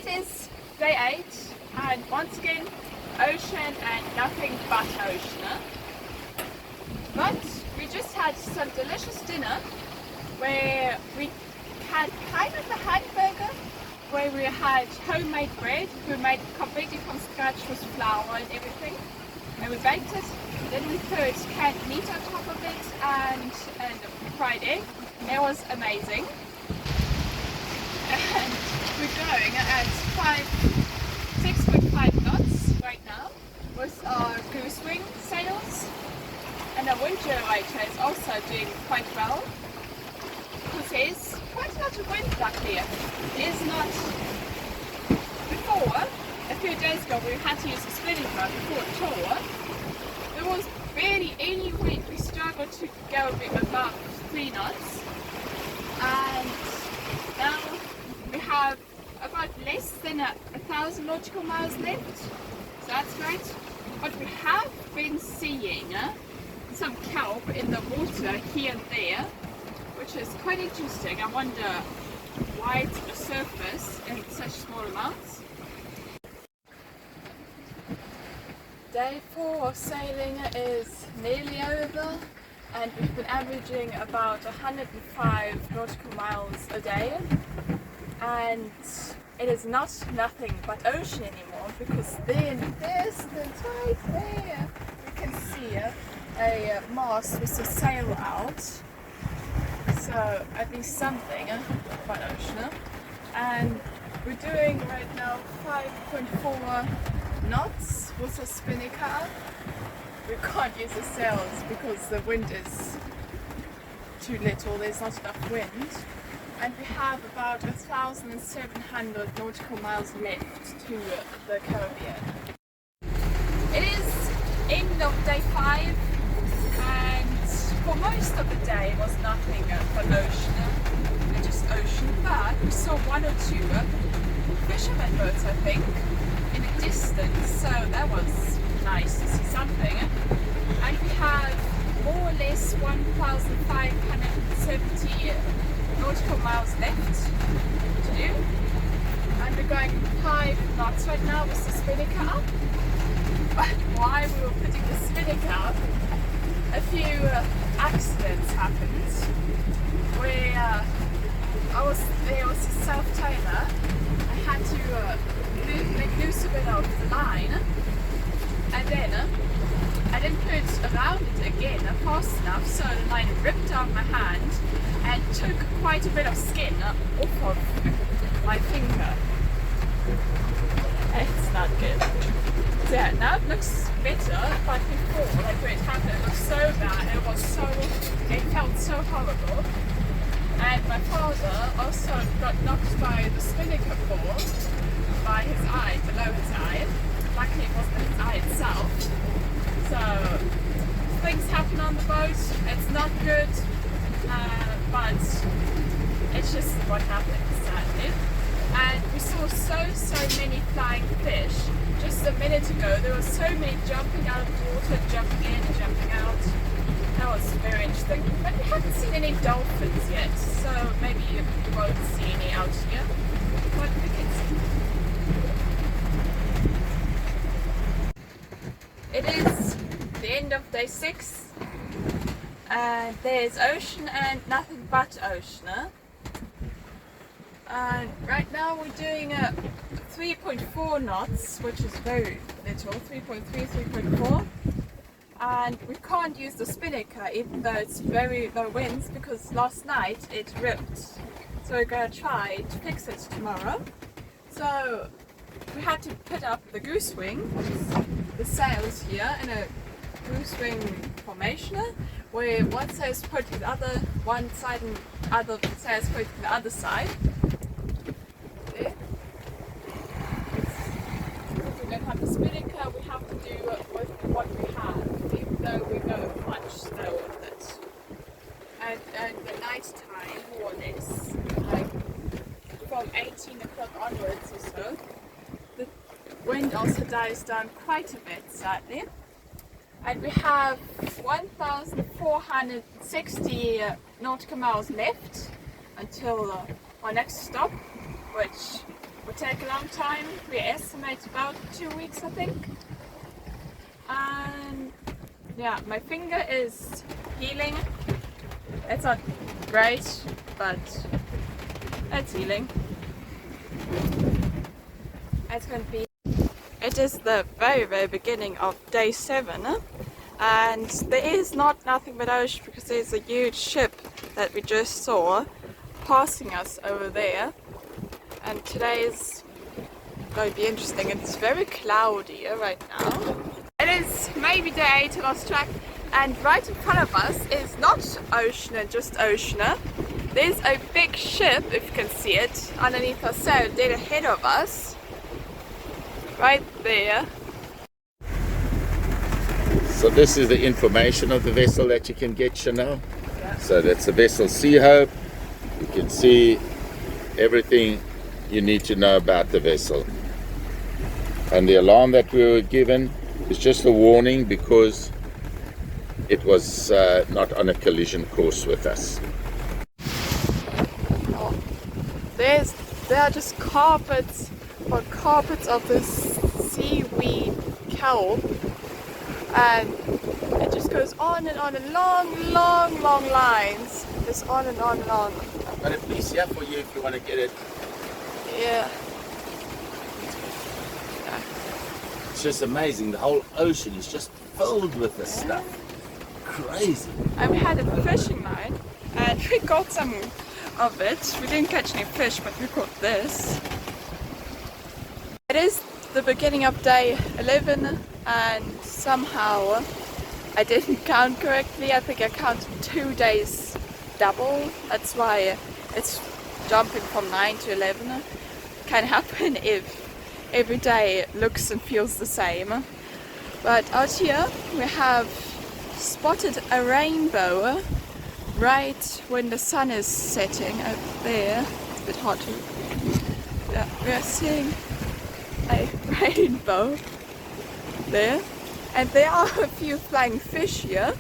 It is day 8 and once again ocean and nothing but ocean. But we just had some delicious dinner where we had kind of a hamburger where we had homemade bread. We made it completely from scratch with flour and everything. And we baked it. Then we put canned meat on top of it and a fried egg. It was amazing. And we're going at 6.5 knots right now with our goose wing sails. And our wind generator is also doing quite well because there's quite a lot of wind luckily. It is not before. A few days ago we had to use a spinning rod before a tour. There was barely any wind. We struggled to go above 3 knots. And now we have about less than 1,000 nautical miles left. So that's great. But we have been seeing some kelp in the water here and there, which is quite interesting. I wonder why it's on the surface in such small amounts. Day 4 of sailing is nearly over and we've been averaging about 105 nautical miles a day, and it is not nothing but ocean anymore because then there's right there we can see a mast with a sail out, so at least something about ocean. And we're doing right now 5.4 knots with a spinnaker. We can't use the sails because the wind is too little, there's not enough wind. And we have about 1,700 nautical miles left to the Caribbean. It is end of day 5 and for most of the day it was nothing but ocean, just ocean, but we saw 1 or 2 fishermen boats I think in the distance, so that was nice to see something. And we have more or less 1,570 nautical miles left to do, and we're going 5 knots right now with the spinnaker up. But while we were putting the spinnaker up, a few accidents happened where there was a self-timer. I had to make loose a bit of the line, and then I didn't put around it again fast enough, so the line ripped out my hand and took quite a bit of skin off of my finger. It's not good. So yeah, now it looks better, but before, like when it happened, it was so bad. It felt so horrible. And my father also got knocked by the spinnaker ball by his eye, below his eye. Luckily it wasn't his eye itself. So things happen on the boat, it's not good, but it's just what happens sadly. And we saw so many flying fish. Just a minute ago there were so many jumping out of the water, jumping in, jumping out. That was very interesting. But we haven't seen any dolphins yet, so maybe you won't see any out here. But we can see. It is the end of day 6 and there's ocean and nothing but ocean. And right now we're doing 3.4 knots, which is very little, 3.3, 3.4. And we can't use the spinnaker even though it's very low winds because last night it ripped. So we're going to try to fix it tomorrow. So we had to put up the goose wing, which is the sails here in a goose wing formation, where one sail is put to the other one side and other sail is put to the other side. Okay. If we don't have the spinnaker, we have to do with what we have, even though we go much slower with it. And the night time, more or less, like from 18 o'clock onwards or so, the wind also dies down quite a bit sadly. And we have 1,460 nautical miles left until our next stop, which will take a long time. We estimate about 2 weeks, I think. And yeah, my finger is healing. It's not great, but it's healing. It's going to be. It is the very beginning of day 7, and there is nothing but ocean because there's a huge ship that we just saw passing us over there. And today is going to be interesting. It's very cloudy right now. It is maybe day 8, I lost track, and right in front of us is not ocean and just ocean. There's a big ship, if you can see it, underneath us sail, dead ahead of us. Right there. So this is the information of the vessel that you can get, Chanel. Yeah. So that's the vessel Sea Hope. You can see everything you need to know about the vessel. And the alarm that we were given is just a warning because it was not on a collision course with us. Oh, there are just carpets of this seaweed kelp, and it just goes on and on, and long lines, just on and on and on. I've got a piece here for you if you want to get it. Yeah. It's just amazing. The whole ocean is just filled with this stuff. Crazy. And we had a fishing line, and we caught some of it. We didn't catch any fish, but we caught this. It is the beginning of day 11, and somehow I didn't count correctly. I think I counted 2 days double. That's why it's jumping from 9 to 11. Can happen if every day looks and feels the same. But out here we have spotted a rainbow right when the sun is setting up there. It's a bit hot too. Yeah, we are seeing a rainbow there, and there are a few flying fish here,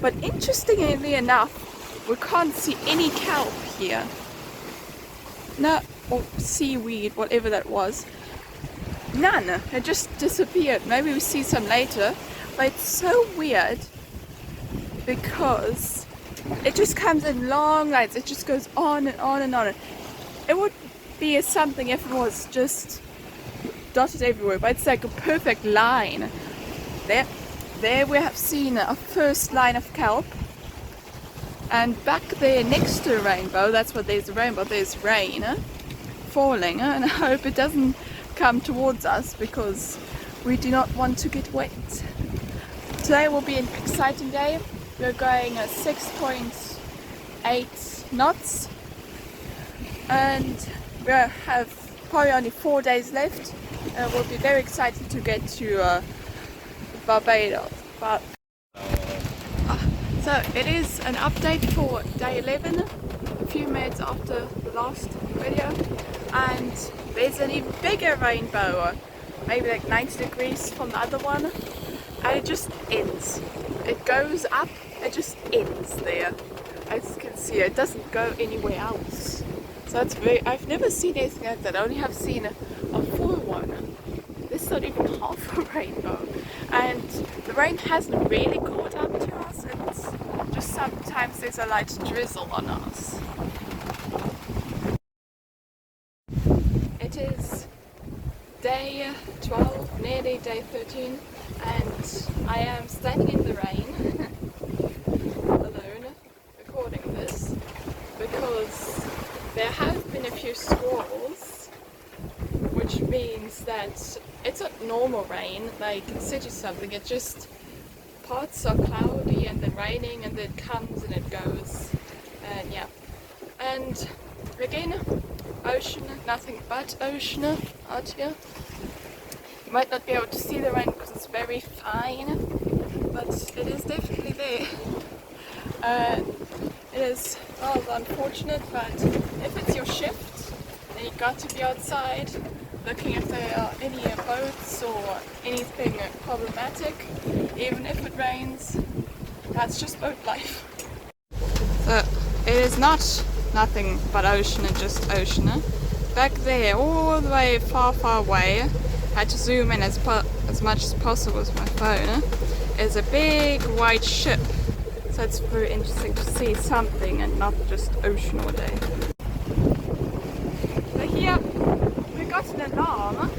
but interestingly enough we can't see any kelp here. No, or seaweed, whatever that was. None. It just disappeared. Maybe we see some later, but it's so weird because it just comes in long lines. It just goes on and on and on. It would be something if it was just dotted everywhere, but it's like a perfect line. There we have seen a first line of kelp, and back there next to the rainbow, that's what there's a rainbow, there's rain falling, and I hope it doesn't come towards us because we do not want to get wet. Today will be an exciting day. We're going at 6.8 knots, and we have probably only 4 days left. We'll be very excited to get to Barbados. So it is an update for day 11, a few minutes after the last video, and there's an even bigger rainbow, maybe like 90 degrees from the other one, and it just ends. It goes up, it just ends there. As you can see, it doesn't go anywhere else. So it's I've never seen anything like that. I only have seen a full one. This is not even half a rainbow. And the rain hasn't really caught up to us. It's just sometimes there's a light drizzle on us. It is day 12, nearly day 13, and I am standing in the rain alone recording this because there have been a few squalls, which means that it's not normal rain like in city something. It just parts are cloudy and then raining and then it comes and it goes, and yeah. And again, ocean, nothing but ocean out here. You might not be able to see the rain because it's very fine, but it is definitely there. It is rather unfortunate, but if it's your shift, then you got to be outside looking if there are any boats or anything problematic, even if it rains. That's just boat life. So it is not nothing but ocean and just ocean. back there, all the way far away, I had to zoom in as much as possible with my phone, is a big white ship. So it's very interesting to see something and not just ocean all day. So here we got an alarm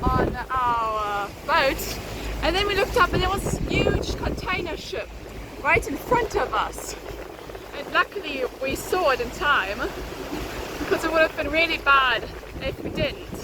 on our boat, and then we looked up and there was this huge container ship right in front of us. And luckily we saw it in time, because it would have been really bad if we didn't.